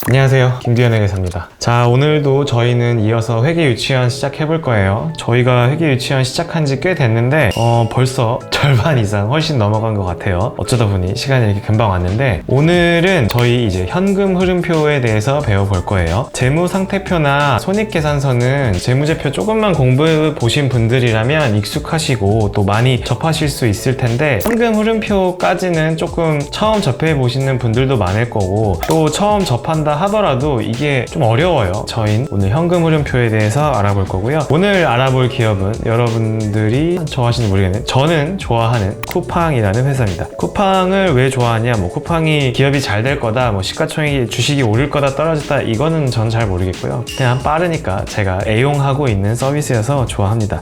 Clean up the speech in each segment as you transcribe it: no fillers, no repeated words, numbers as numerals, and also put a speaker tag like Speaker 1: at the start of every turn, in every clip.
Speaker 1: 안녕하세요, 김규현 회계사입니다. 자, 오늘도 저희는 이어서 회계유치원 시작해볼 거예요. 저희가 회계유치원 시작한 지 꽤 됐는데 벌써 절반 이상 훨씬 넘어간 것 같아요. 어쩌다 보니 시간이 이렇게 금방 왔는데, 오늘은 저희 이제 현금 흐름표에 대해서 배워볼 거예요. 재무상태표나 손익계산서는 재무제표 조금만 공부해 보신 분들이라면 익숙하시고 또 많이 접하실 수 있을 텐데, 현금 흐름표까지는 조금 처음 접해 보시는 분들도 많을 거고, 또 처음 접한다 하더라도 이게 좀 어려워요. 저희는 오늘 현금 흐름표에 대해서 알아볼 거고요. 오늘 알아볼 기업은 여러분들이 좋아하시는지 모르겠네요. 저는 좋아하는 쿠팡이라는 회사입니다. 쿠팡을 왜 좋아하냐, 쿠팡이 기업이 잘 될 거다, 시가총액 주식이 오를 거다 떨어졌다, 이거는 전 잘 모르겠고요. 그냥 빠르니까 제가 애용하고 있는 서비스여서 좋아합니다.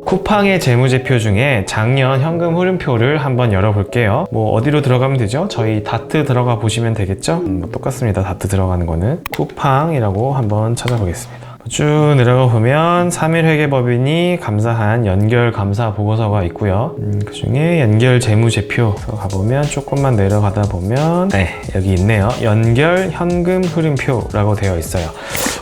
Speaker 1: 쿠팡의 재무제표 중에 작년 현금 흐름표를 한번 열어볼게요. 어디로 들어가면 되죠? 저희 다트 들어가 보시면 되겠죠? 똑같습니다. 다트 들어가는 거는 쿠팡이라고 한번 찾아보겠습니다. 쭉 내려가 보면 3일 회계법인이 감사한 연결 감사 보고서가 있고요. 그 중에 연결 재무제표 가보면, 조금만 내려가다 보면 여기 있네요. 연결 현금 흐름표라고 되어 있어요.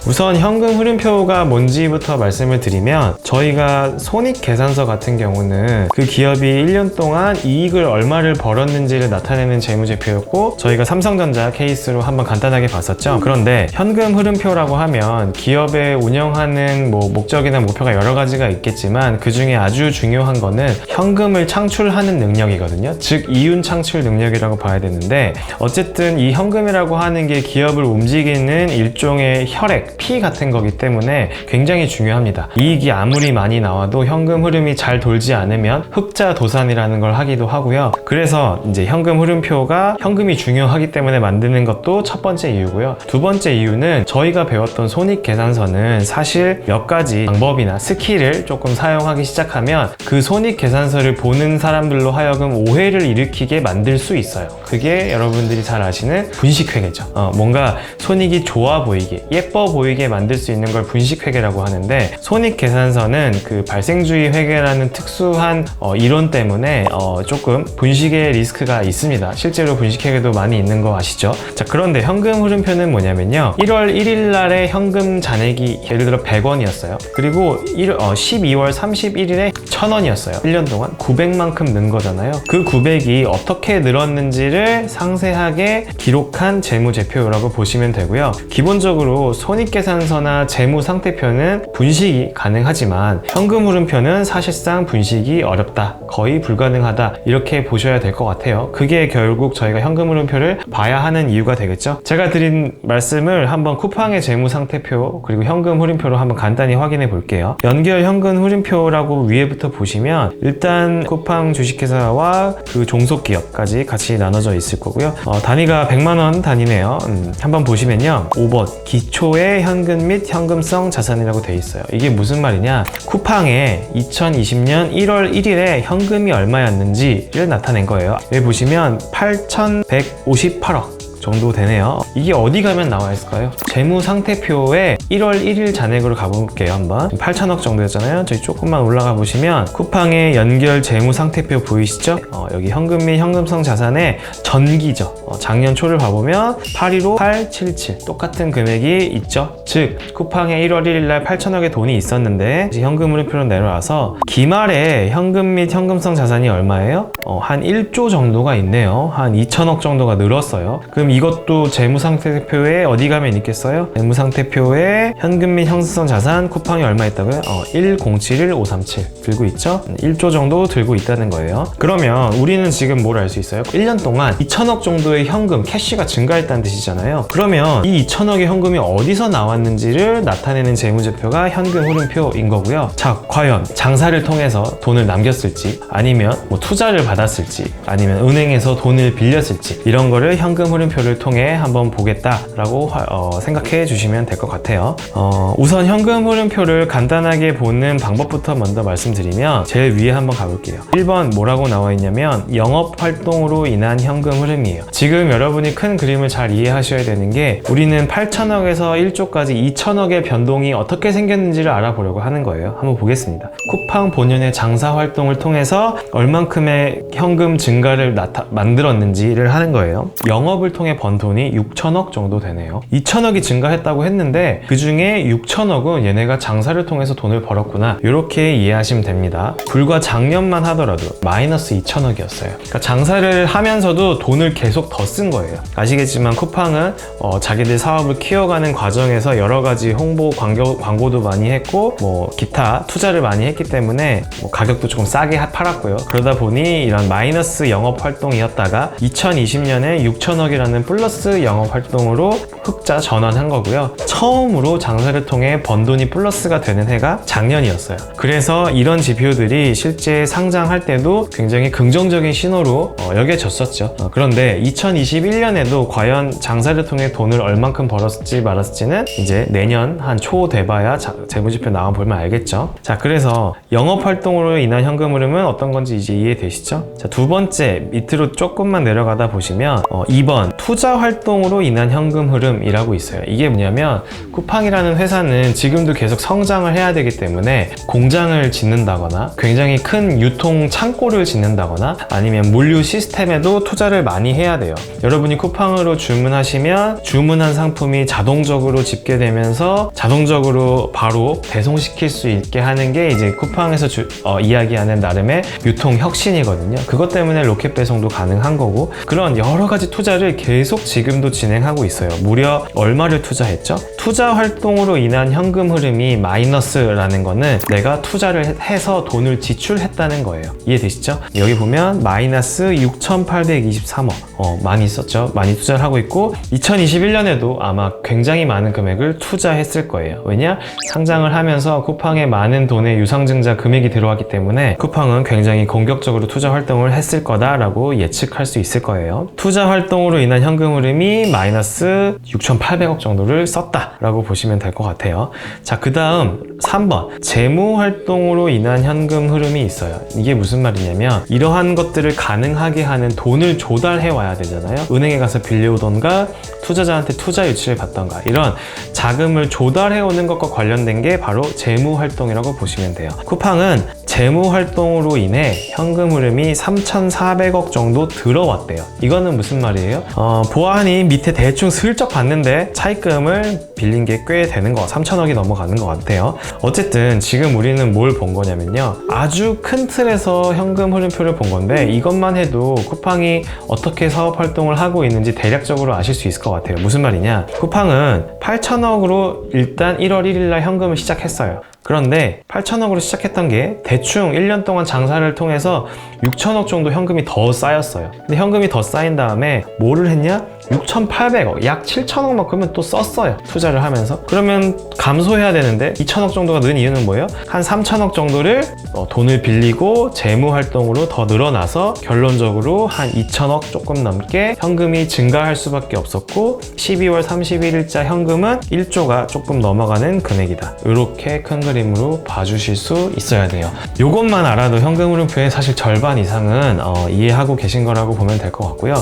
Speaker 1: 우선 현금 흐름표가 뭔지부터 말씀을 드리면, 저희가 손익계산서 같은 경우는 그 기업이 1년 동안 이익을 얼마를 벌었는지를 나타내는 재무제표였고, 저희가 삼성전자 케이스로 한번 간단하게 봤었죠. 그런데 현금 흐름표라고 하면 기업의 운영하는 목적이나 목표가 여러 가지가 있겠지만, 그 중에 아주 중요한 거는 현금을 창출하는 능력이거든요. 즉 이윤 창출 능력이라고 봐야 되는데, 어쨌든 이 현금이라고 하는 게 기업을 움직이는 일종의 혈액, 피 같은 거기 때문에 굉장히 중요합니다. 이익이 아무리 많이 나와도 현금 흐름이 잘 돌지 않으면 흑자 도산이라는 걸 하기도 하고요. 그래서 이제 현금 흐름표가 현금이 중요하기 때문에 만드는 것도 첫 번째 이유고요. 두 번째 이유는 저희가 배웠던 손익계산서는 사실 몇 가지 방법이나 스킬을 조금 사용하기 시작하면 그 손익계산서를 보는 사람들로 하여금 오해를 일으키게 만들 수 있어요. 그게 여러분들이 잘 아시는 분식회계죠. 뭔가 손익이 좋아 보이게, 예뻐 보이게 만들 수 있는 걸 분식회계라고 하는데, 손익계산서는 그 발생주의 회계라는 특수한 이론 때문에 조금 분식의 리스크가 있습니다. 실제로 분식회계도 많이 있는 거 아시죠? 자, 그런데 현금 흐름표는 뭐냐면요, 1월 1일 날에 현금 잔액이 예를 들어 100원이었어요. 그리고 12월 31일에 1000원이었어요. 1년 동안 900만큼 는 거잖아요. 그 900이 어떻게 늘었는지를 상세하게 기록한 재무제표라고 보시면 되고요. 기본적으로 손익계산서나 재무상태표는 분식이 가능하지만 현금 흐름표는 사실상 분식이 어렵다, 거의 불가능하다, 이렇게 보셔야 될 것 같아요. 그게 결국 저희가 현금 흐름표를 봐야 하는 이유가 되겠죠. 제가 드린 말씀을 한번 쿠팡의 재무상태표 그리고 현금 흐름표로 한번 간단히 확인해 볼게요. 연결 현금 흐름표라고 위에부터 보시면, 일단 쿠팡 주식회사와 그 종속기업까지 같이 나눠져 있을 거고요. 단위가 100만원 단위네요. 한번 보시면요, 5번 기초의 현금 및 현금성 자산이라고 돼 있어요. 이게 무슨 말이냐, 쿠팡의 2020년 1월 1일에 현금이 얼마였는지를 나타낸 거예요. 여기 보시면 8,158억 정도 되네요. 이게 어디 가면 나와 있을까요? 재무상태표에 1월 1일 잔액으로 가볼게요. 한번 8천억 정도였잖아요. 저기 조금만 올라가 보시면 쿠팡의 연결 재무상태표 보이시죠? 여기 현금 및 현금성 자산의 전기죠. 작년 초를 봐보면 815877 똑같은 금액이 있죠. 즉 쿠팡에 1월 1일 날 8천억의 돈이 있었는데, 현금 흐름표로 내려와서 기말에 현금 및 현금성 자산이 얼마예요? 한 1조 정도가 있네요. 한 2천억 정도가 늘었어요. 그럼 이것도 재무상태표에 어디 가면 있겠어요? 재무상태표에 현금 및 현금성 자산 쿠팡이 얼마 있다고요? 1071537 들고 있죠? 1조 정도 들고 있다는 거예요. 그러면 우리는 지금 뭘 알 수 있어요? 1년 동안 2천억 정도의 현금, 캐시가 증가했다는 뜻이잖아요. 그러면 이 2천억의 현금이 어디서 나왔는지를 나타내는 재무제표가 현금 흐름표인 거고요. 자, 과연 장사를 통해서 돈을 남겼을지, 아니면 투자를 받았을지, 아니면 은행에서 돈을 빌렸을지, 이런 거를 현금 흐름표 흐름표를 통해 한번 보겠다라고 생각해 주시면 될 것 같아요. 우선 현금 흐름표를 간단하게 보는 방법부터 먼저 말씀드리면 제일 위에 한번 가볼게요. 1번 뭐라고 나와 있냐면 영업 활동으로 인한 현금 흐름이에요. 지금 여러분이 큰 그림을 잘 이해하셔야 되는 게 우리는 8천억에서 1조까지 2천억의 변동이 어떻게 생겼는지를 알아보려고 하는 거예요. 한번 보겠습니다. 쿠팡 본연의 장사 활동을 통해서 얼만큼의 현금 증가를 만들었는지를 하는 거예요. 영업을 통해 번 돈이 6천억 정도 되네요. 2천억이 증가했다고 했는데 그 중에 6천억은 얘네가 장사를 통해서 돈을 벌었구나, 이렇게 이해하시면 됩니다. 불과 작년만 하더라도 마이너스 2천억이었어요. 그러니까 장사를 하면서도 돈을 계속 더 쓴 거예요. 아시겠지만 쿠팡은 자기들 사업을 키워가는 과정에서 여러 가지 홍보 광고도 많이 했고 뭐 기타 투자를 많이 했기 때문에 뭐 가격도 조금 싸게 팔았고요. 그러다 보니 이런 마이너스 영업 활동이었다가 2020년에 6천억이라는 플러스 영업 활동으로 흑자 전환한 거고요. 처음으로 장사를 통해 번 돈이 플러스가 되는 해가 작년이었어요. 그래서 이런 지표들이 실제 상장할 때도 굉장히 긍정적인 신호로 여겨졌었죠. 그런데 2021년에도 과연 장사를 통해 돈을 얼만큼 벌었을지 말았을지는 이제 내년 한 초 돼봐야 재무지표 나와보면 알겠죠. 자, 그래서 영업활동으로 인한 현금 흐름은 어떤 건지 이제 이해되시죠? 자, 두 번째 밑으로 조금만 내려가다 보시면 2번 투자활동으로 인한 현금 흐름이라고 있어요. 이게 뭐냐면 쿠팡이라는 회사는 지금도 계속 성장을 해야 되기 때문에 공장을 짓는다거나 굉장히 큰 유통 창고를 짓는다거나 아니면 물류 시스템에도 투자를 많이 해야 돼요. 여러분이 쿠팡으로 주문하시면 주문한 상품이 자동적으로 집계되면서 자동적으로 바로 배송시킬 수 있게 하는 게 이제 쿠팡에서 이야기하는 나름의 유통 혁신이거든요. 그것 때문에 로켓 배송도 가능한 거고, 그런 여러 가지 투자를 계속 지금도 진행하고 있어요. 무려 얼마를 투자했죠? 투자 활동으로 인한 현금 흐름이 마이너스라는 거는 내가 투자를 해서 돈을 지출했다는 거예요. 이해되시죠? 여기 보면 마이너스 6,823억 많이 썼죠? 많이 투자를 하고 있고 2021년에도 아마 굉장히 많은 금액을 투자했을 거예요. 왜냐? 상장을 하면서 쿠팡에 많은 돈의 유상증자 금액이 들어왔기 때문에 쿠팡은 굉장히 공격적으로 투자 활동을 했을 거다라고 예측할 수 있을 거예요. 투자 활동으로 인한 현금 흐름이 마이너스 6,800억 정도를 썼다라고 보시면 될 것 같아요. 자, 그 다음 3번 재무 활동으로 인한 현금 흐름이 있어요. 이게 무슨 말이냐면 이러한 것들을 가능하게 하는 돈을 조달해 와야 되잖아요. 은행에 가서 빌려오던가 투자자한테 투자 유치를 받던가 이런 자금을 조달해 오는 것과 관련된 게 바로 재무 활동이라고 보시면 돼요. 쿠팡은 재무 활동으로 인해 현금 흐름이 3,400억 정도 들어왔대요. 이거는 무슨 말이에요? 보아하니 밑에 대충 슬쩍 봤는데 차입금을 빌린 게 꽤 되는 거, 3천억이 넘어가는 것 같아요. 어쨌든 지금 우리는 뭘 본 거냐면요, 아주 큰 틀에서 현금 흐름표를 본 건데 이것만 해도 쿠팡이 어떻게 사업 활동을 하고 있는지 대략적으로 아실 수 있을 것 같아요. 무슨 말이냐, 쿠팡은 8천억으로 일단 1월 1일 날 현금을 시작했어요. 그런데 8천억으로 시작했던 게 대충 1년 동안 장사를 통해서 6천억 정도 현금이 더 쌓였어요. 근데 현금이 더 쌓인 다음에 뭐를 했냐? 6,800억, 약 7천억만큼은 또 썼어요. 투자를 하면서. 그러면 감소해야 되는데 2천억 정도가 는 이유는 뭐예요? 한 3천억 정도를 돈을 빌리고 재무 활동으로 더 늘어나서 결론적으로 한 2천억 조금 넘게 현금이 증가할 수밖에 없었고 12월 31일자 현금은 1조가 조금 넘어가는 금액이다. 이렇게 큰 그림으로 봐주실 수 있어야 돼요. 이것만 알아도 현금 흐름표의 사실 절반 이상은 이해하고 계신 거라고 보면 될 것 같고요.